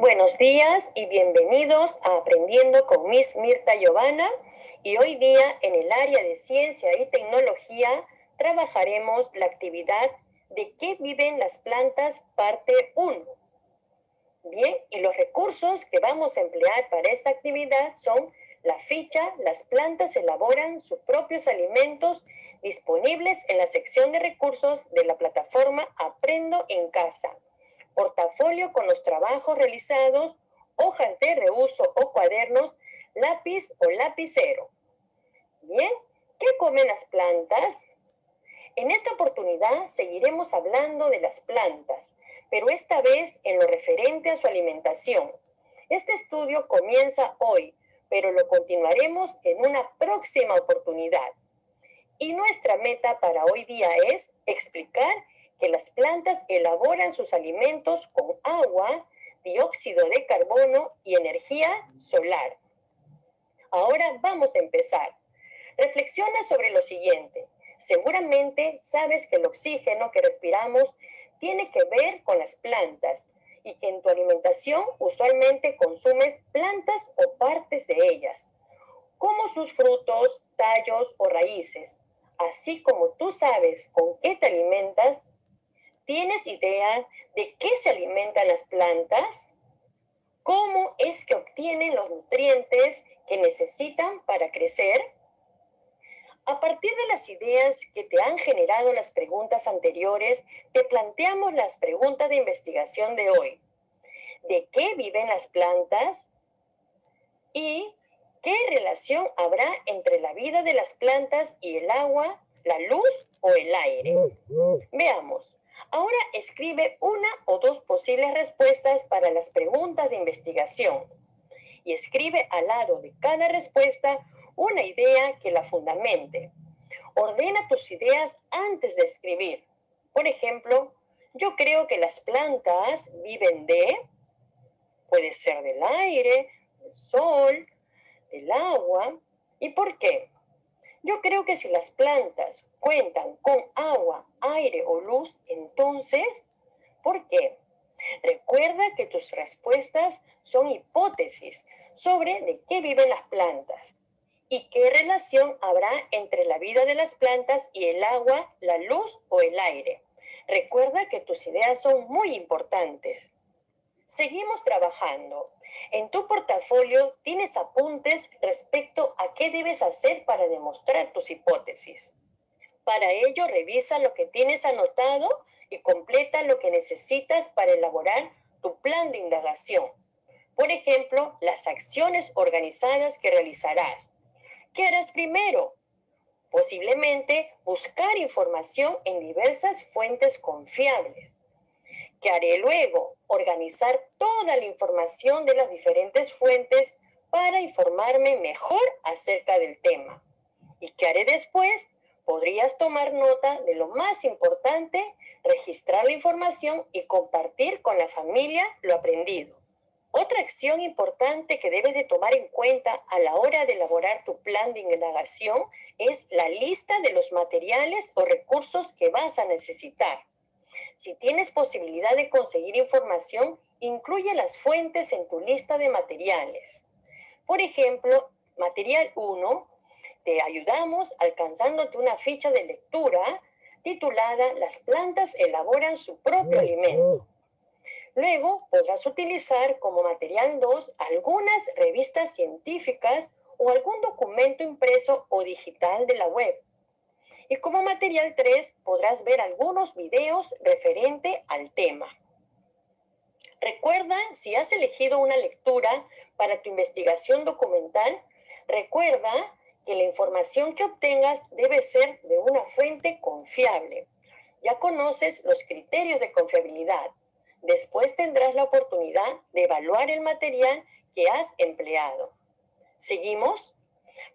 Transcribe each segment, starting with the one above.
Buenos días y bienvenidos a Aprendiendo con Miss Mirta Giovanna. Y hoy día en el área de ciencia y tecnología trabajaremos la actividad ¿De qué viven las plantas? Parte 1. Bien, y los recursos que vamos a emplear para esta actividad son la ficha. Las plantas elaboran sus propios alimentos, disponibles en la sección de recursos de la plataforma Aprendo en Casa. Portafolio con los trabajos realizados, hojas de reuso o cuadernos, lápiz o lapicero. Bien, ¿qué comen las plantas? En esta oportunidad seguiremos hablando de las plantas, pero esta vez en lo referente a su alimentación. Este estudio comienza hoy, pero lo continuaremos en una próxima oportunidad. Y nuestra meta para hoy día es explicar que las plantas elaboran sus alimentos con agua, dióxido de carbono y energía solar. Ahora vamos a empezar. Reflexiona sobre lo siguiente. Seguramente sabes que el oxígeno que respiramos tiene que ver con las plantas y que en tu alimentación usualmente consumes plantas o partes de ellas, como sus frutos, tallos o raíces. Así como tú sabes con qué te alimentas, ¿tienes idea de qué se alimentan las plantas? ¿Cómo es que obtienen los nutrientes que necesitan para crecer? A partir de las ideas que te han generado las preguntas anteriores, te planteamos las preguntas de investigación de hoy. ¿De qué viven las plantas? ¿Y qué relación habrá entre la vida de las plantas y el agua, la luz o el aire? Veamos. Ahora escribe una o dos posibles respuestas para las preguntas de investigación y escribe al lado de cada respuesta una idea que la fundamente. Ordena tus ideas antes de escribir. Por ejemplo, yo creo que las plantas viven puede ser del aire, del sol, del agua. ¿Y por qué? Yo creo que si las plantas cuentan con agua, aire o luz, entonces, ¿por qué? Recuerda que tus respuestas son hipótesis sobre de qué viven las plantas y qué relación habrá entre la vida de las plantas y el agua, la luz o el aire. Recuerda que tus ideas son muy importantes. Seguimos trabajando. En tu portafolio tienes apuntes respecto a qué debes hacer para demostrar tus hipótesis. Para ello, revisa lo que tienes anotado y completa lo que necesitas para elaborar tu plan de indagación. Por ejemplo, las acciones organizadas que realizarás. ¿Qué harás primero? Posiblemente buscar información en diversas fuentes confiables. ¿Qué haré luego? Organizar toda la información de las diferentes fuentes para informarme mejor acerca del tema. ¿Y qué haré después? Podrías tomar nota de lo más importante, registrar la información y compartir con la familia lo aprendido. Otra acción importante que debes de tomar en cuenta a la hora de elaborar tu plan de indagación es la lista de los materiales o recursos que vas a necesitar. Si tienes posibilidad de conseguir información, incluye las fuentes en tu lista de materiales. Por ejemplo, material 1, te ayudamos alcanzándote una ficha de lectura titulada Las plantas elaboran su propio alimento. Luego podrás utilizar como material 2 algunas revistas científicas o algún documento impreso o digital de la web. Y como material 3 podrás ver algunos videos referente al tema. Recuerda, si has elegido una lectura para tu investigación documental, recuerda que la información que obtengas debe ser de una fuente confiable. Ya conoces los criterios de confiabilidad. Después tendrás la oportunidad de evaluar el material que has empleado. ¿Seguimos?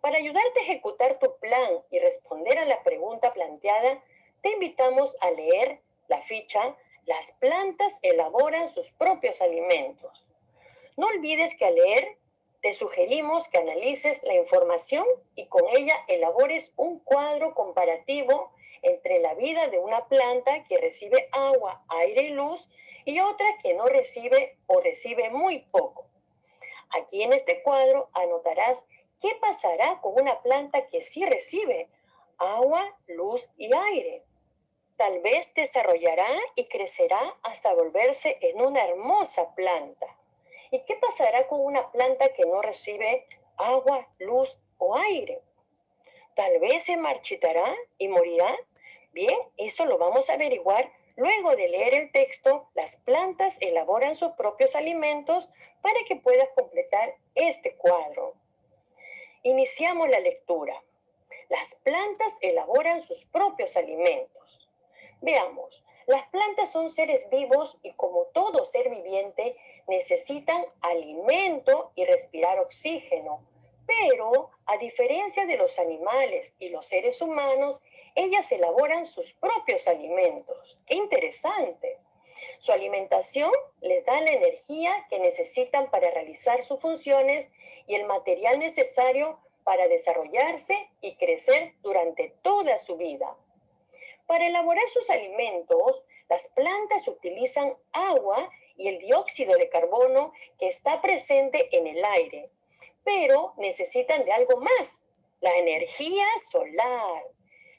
Para ayudarte a ejecutar tu plan y responder a la pregunta planteada, te invitamos a leer la ficha Las plantas elaboran sus propios alimentos. No olvides que al leer te sugerimos que analices la información y con ella elabores un cuadro comparativo entre la vida de una planta que recibe agua, aire y luz y otra que no recibe o recibe muy poco. Aquí en este cuadro anotarás qué pasará con una planta que sí recibe agua, luz y aire. Tal vez desarrollará y crecerá hasta volverse en una hermosa planta. ¿Y qué pasará con una planta que no recibe agua, luz o aire? Tal vez se marchitará y morirá. Bien, eso lo vamos a averiguar luego de leer el texto. Las plantas elaboran sus propios alimentos para que puedas completar este cuadro. Iniciamos la lectura. Las plantas elaboran sus propios alimentos. Veamos, las plantas son seres vivos y como todo ser viviente necesitan alimento y respirar oxígeno. Pero, a diferencia de los animales y los seres humanos, ellas elaboran sus propios alimentos. ¡Qué interesante! Su alimentación les da la energía que necesitan para realizar sus funciones y el material necesario para desarrollarse y crecer durante toda su vida. Para elaborar sus alimentos, las plantas utilizan agua y el dióxido de carbono que está presente en el aire, pero necesitan de algo más, la energía solar.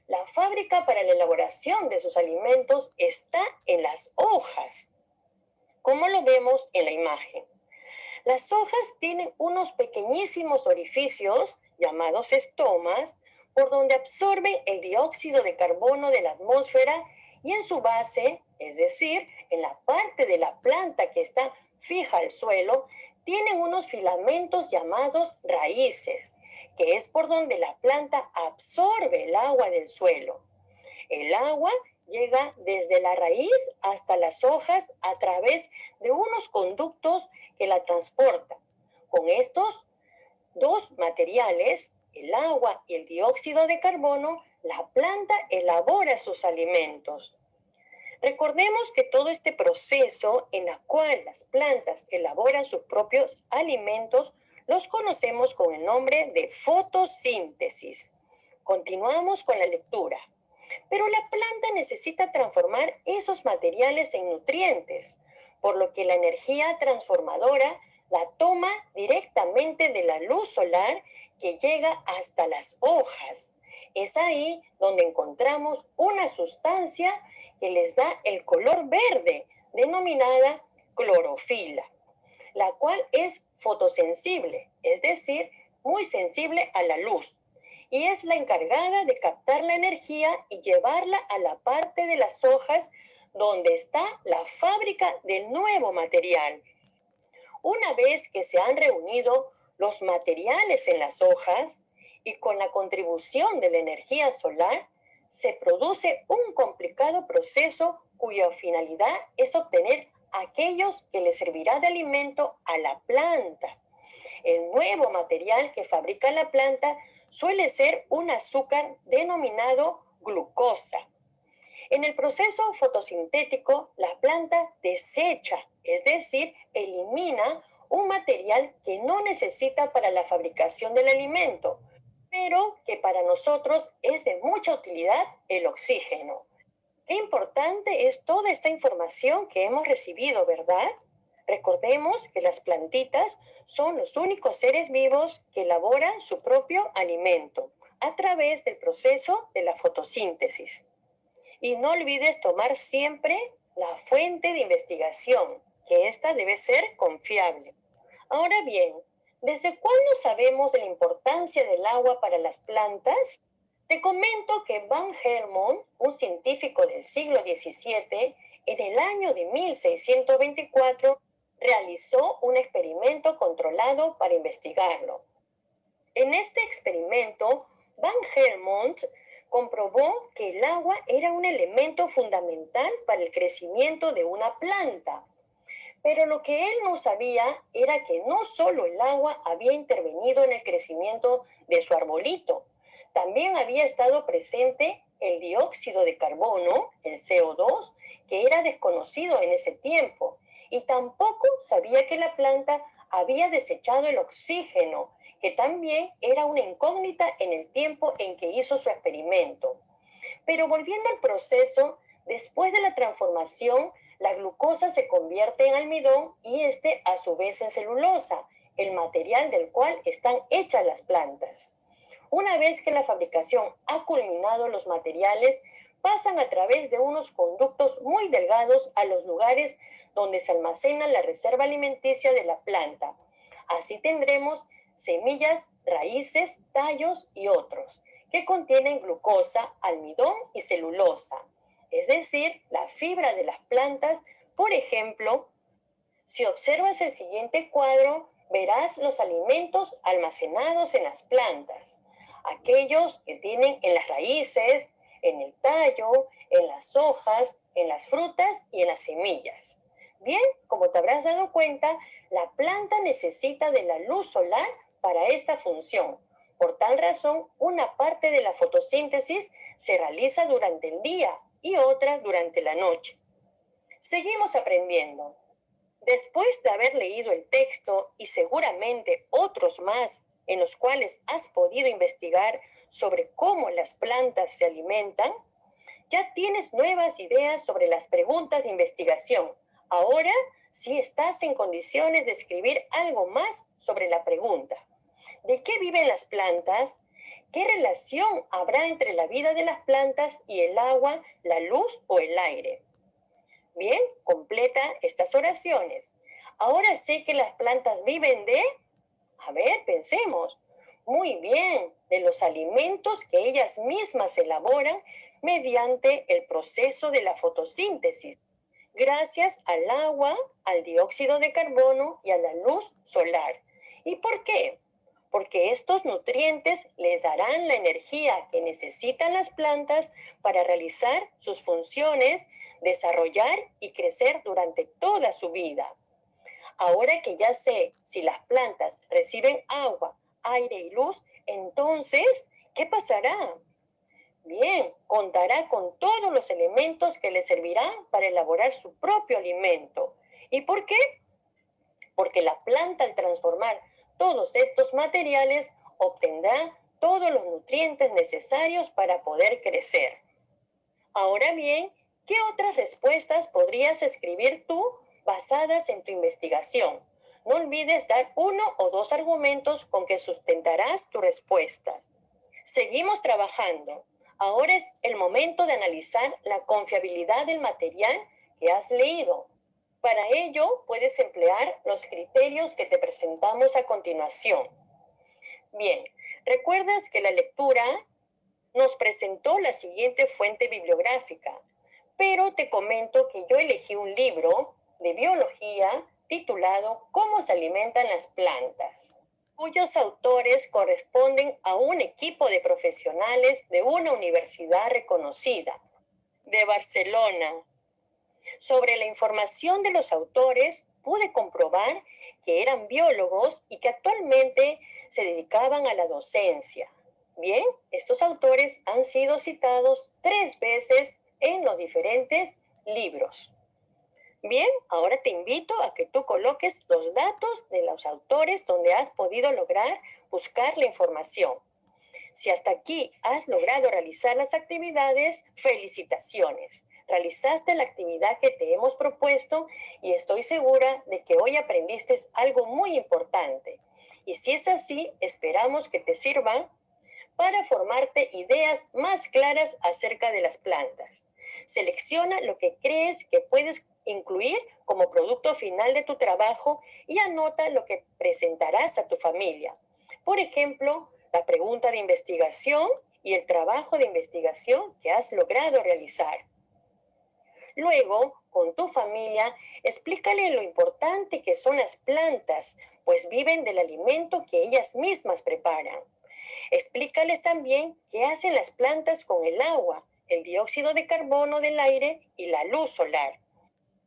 La fábrica para la elaboración de sus alimentos está en las hojas, como lo vemos en la imagen. Las hojas tienen unos pequeñísimos orificios llamados estomas por donde absorben el dióxido de carbono de la atmósfera y en su base, es decir, en la parte de la planta que está fija al suelo, tienen unos filamentos llamados raíces, que es por donde la planta absorbe el agua del suelo. El agua llega desde la raíz hasta las hojas a través de unos conductos que la transportan. Con estos dos materiales, el agua y el dióxido de carbono, la planta elabora sus alimentos. Recordemos que todo este proceso en el cual las plantas elaboran sus propios alimentos los conocemos con el nombre de fotosíntesis. Continuamos con la lectura. Pero la planta necesita transformar esos materiales en nutrientes, por lo que la energía transformadora la toma directamente de la luz solar que llega hasta las hojas. Es ahí donde encontramos una sustancia que les da el color verde, denominada clorofila, la cual es fotosensible, es decir, muy sensible a la luz, y es la encargada de captar la energía y llevarla a la parte de las hojas donde está la fábrica del nuevo material. Una vez que se han reunido los materiales en las hojas y con la contribución de la energía solar, se produce un complicado proceso cuya finalidad es obtener aquellos que le servirá de alimento a la planta. El nuevo material que fabrica la planta suele ser un azúcar denominado glucosa. En el proceso fotosintético, la planta desecha, es decir, elimina un material que no necesita para la fabricación del alimento, pero que para nosotros es de mucha utilidad, el oxígeno. Qué importante es toda esta información que hemos recibido, ¿verdad? Recordemos que las plantitas son los únicos seres vivos que elaboran su propio alimento a través del proceso de la fotosíntesis. Y no olvides tomar siempre la fuente de investigación, que esta debe ser confiable. Ahora bien, ¿desde cuándo sabemos de la importancia del agua para las plantas? Te comento que Van Helmont, un científico del siglo XVII, en el año de 1624, realizó un experimento controlado para investigarlo. En este experimento, Van Helmont comprobó que el agua era un elemento fundamental para el crecimiento de una planta. Pero lo que él no sabía era que no solo el agua había intervenido en el crecimiento de su arbolito, también había estado presente el dióxido de carbono, el CO2, que era desconocido en ese tiempo, y tampoco sabía que la planta había desechado el oxígeno, que también era una incógnita en el tiempo en que hizo su experimento. Pero volviendo al proceso, después de la transformación, la glucosa se convierte en almidón y este a su vez en celulosa, el material del cual están hechas las plantas. Una vez que la fabricación ha culminado, los materiales pasan a través de unos conductos muy delgados a los lugares donde se almacena la reserva alimenticia de la planta. Así tendremos semillas, raíces, tallos y otros, que contienen glucosa, almidón y celulosa, es decir, la fibra de las plantas. Por ejemplo, si observas el siguiente cuadro, verás los alimentos almacenados en las plantas, aquellos que tienen en las raíces, en el tallo, en las hojas, en las frutas y en las semillas. Bien, como te habrás dado cuenta, la planta necesita de la luz solar para esta función. Por tal razón, una parte de la fotosíntesis se realiza durante el día y otra durante la noche. Seguimos aprendiendo. Después de haber leído el texto y seguramente otros más en los cuales has podido investigar sobre cómo las plantas se alimentan, ya tienes nuevas ideas sobre las preguntas de investigación. Ahora sí estás en condiciones de escribir algo más sobre la pregunta. ¿De qué viven las plantas? ¿Qué relación habrá entre la vida de las plantas y el agua, la luz o el aire? Bien, completa estas oraciones. Ahora sé que las plantas viven de... A ver, pensemos. Muy bien, de los alimentos que ellas mismas elaboran mediante el proceso de la fotosíntesis, gracias al agua, al dióxido de carbono y a la luz solar. ¿Y por qué? Porque estos nutrientes les darán la energía que necesitan las plantas para realizar sus funciones, desarrollar y crecer durante toda su vida. Ahora que ya sé si las plantas reciben agua, aire y luz, entonces, ¿qué pasará? Bien, contará con todos los elementos que le servirán para elaborar su propio alimento. ¿Y por qué? Porque la planta, al transformar todos estos materiales, obtendrá todos los nutrientes necesarios para poder crecer. Ahora bien, ¿qué otras respuestas podrías escribir tú basadas en tu investigación? No olvides dar uno o dos argumentos con que sustentarás tu respuesta. Seguimos trabajando. Ahora es el momento de analizar la confiabilidad del material que has leído. Para ello, puedes emplear los criterios que te presentamos a continuación. Bien, ¿recuerdas que la lectura nos presentó la siguiente fuente bibliográfica? Pero te comento que yo elegí un libro de biología titulado ¿Cómo se alimentan las plantas?, cuyos autores corresponden a un equipo de profesionales de una universidad reconocida, de Barcelona. Sobre la información de los autores, pude comprobar que eran biólogos y que actualmente se dedicaban a la docencia. Bien, estos autores han sido citados 3 veces en los diferentes libros. Bien, ahora te invito a que tú coloques los datos de los autores donde has podido lograr buscar la información. Si hasta aquí has logrado realizar las actividades, felicitaciones. Realizaste la actividad que te hemos propuesto y estoy segura de que hoy aprendiste algo muy importante. Y si es así, esperamos que te sirva para formarte ideas más claras acerca de las plantas. Selecciona lo que crees que puedes incluir como producto final de tu trabajo y anota lo que presentarás a tu familia. Por ejemplo, la pregunta de investigación y el trabajo de investigación que has logrado realizar. Luego, con tu familia, explícale lo importante que son las plantas, pues viven del alimento que ellas mismas preparan. Explícales también qué hacen las plantas con el agua, el dióxido de carbono del aire y la luz solar.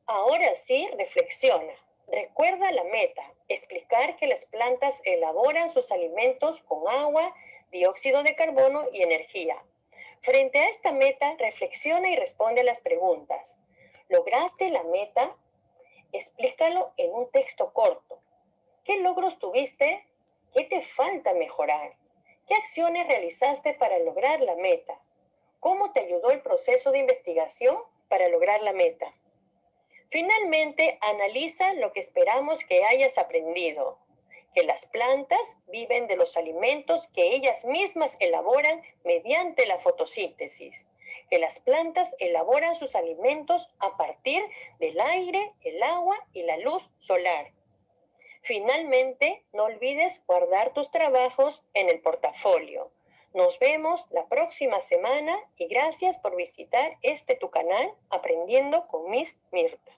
Ahora sí, reflexiona. Recuerda la meta, explicar que las plantas elaboran sus alimentos con agua, dióxido de carbono y energía. Frente a esta meta, reflexiona y responde a las preguntas. ¿Lograste la meta? Explícalo en un texto corto. ¿Qué logros tuviste? ¿Qué te falta mejorar? ¿Qué acciones realizaste para lograr la meta? cómo te ayudó el proceso de investigación para lograr la meta. Finalmente, analiza lo que esperamos que hayas aprendido, que las plantas viven de los alimentos que ellas mismas elaboran mediante la fotosíntesis, que las plantas elaboran sus alimentos a partir del aire, el agua y la luz solar. Finalmente, no olvides guardar tus trabajos en el portafolio. Nos vemos la próxima semana y gracias por visitar tu canal Aprendiendo con Miss Mirta.